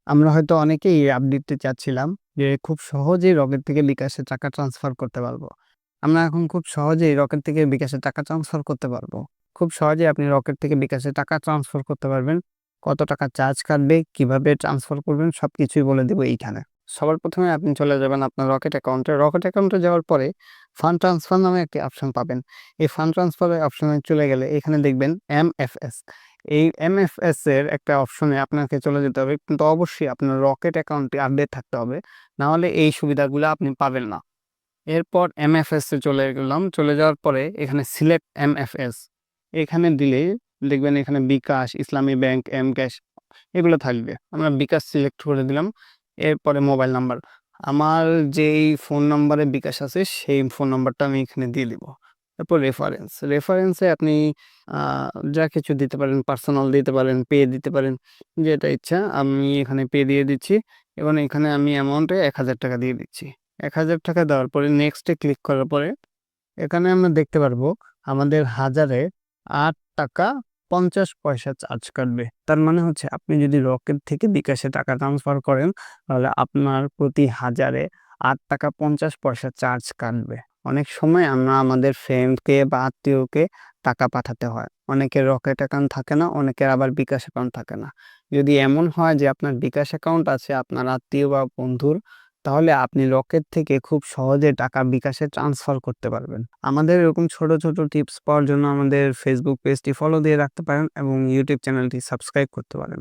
আমরা হয়তো অনেকেই এই আপডেটটি চাচ্ছিলাম যে খুব সহজেই রকেট থেকে বিকাশে টাকা ট্রান্সফার করতে পারবো। আমরা এখন খুব সহজেই রকেট থেকে বিকাশে টাকা ট্রান্সফার করতে পারবো। খুব সহজেই আপনি রকেট থেকে বিকাশে টাকা ট্রান্সফার করতে পারবেন। কত টাকা চার্জ কাটবে, কিভাবে ট্রান্সফার করবেন সবকিছুই বলে দেব এইখানে। সবার ১ম এ আপনি চলে যাবেন আপনার রকেট অ্যাকাউন্টে। রকেট অ্যাকাউন্টে যাওয়ার পরে ফান্ড ট্রান্সফার নামে একটি অপশন পাবেন। এই ফান্ড ট্রান্সফার এর অপশনে চলে গেলে এখানে দেখবেন এমএফএস। এই এমএফএস এর একটা অপশনে আপনাকে চলে যেতে হবে। কিন্তু অবশ্যই আপনার রকেট অ্যাকাউন্টটি আপডেট থাকতে হবে। না হলে এই সুবিধাগুলা আপনি পাবেন না। এরপর এমএফএস এ চলে গেলাম। চলে যাওয়ার পরে এখানে সিলেক্ট এমএফএস এখানে দিলেই দেখবেন এখানে বিকাশ, ইসলামী ব্যাংক, এমক্যাশ এগুলো থাকবে। আমরা বিকাশ সিলেক্ট করে দিলাম। এরপরে মোবাইল নাম্বার। আমার যেই ফোন নাম্বারে বিকাশ আছে সেই ফোন নাম্বারটা আমি এখানে দিয়ে দিব। তারপর রেফারেন্স। রেফারেন্সে আপনি আ যা কিছু দিতে পারেন, পার্সোনাল দিতে পারেন, পে দিতে পারেন, যেটা ইচ্ছা। আমি এখানে পে দিয়ে দিচ্ছি এবং এখানে আমি অ্যামাউন্টে ৳১,০০০ দিয়ে দিচ্ছি। ৳১,০০০ দেওয়ার পরে নেক্সট এ ক্লিক করার পরে এখানে আমরা দেখতে পারবো আমাদের হাজারে ৳৮.৫০ চার্জ কাটবে। তার মানে হচ্ছে আপনি যদি রকেট থেকে বিকাশে টাকা ট্রান্সফার করেন তাহলে আপনার প্রতি হাজারে ৳৮.৫০ চার্জ কাটবে। অনেক সময় আমরা আমাদের ফ্রেন্ডকে বা আত্মীয়কে টাকা পাঠাতে হয়। অনেকের রকেট অ্যাকাউন্ট থাকে না, অনেকের আবার বিকাশ অ্যাকাউন্ট থাকে না। যদি এমন হয় যে আপনার বিকাশ অ্যাকাউন্ট আছে আপনার আত্মীয় বা বন্ধুর, তাহলে আপনি রকেট থেকে খুব সহজে টাকা বিকাশে ট্রান্সফার করতে পারবেন। আমাদের এরকম ছোট, ছোট টিপস পাওয়ার জন্য আমাদের ফেসবুক পেজটি ফলো দিয়ে রাখতে পারেন এবং ইউটিউব চ্যানেলটি সাবস্ক্রাইব করতে পারেন।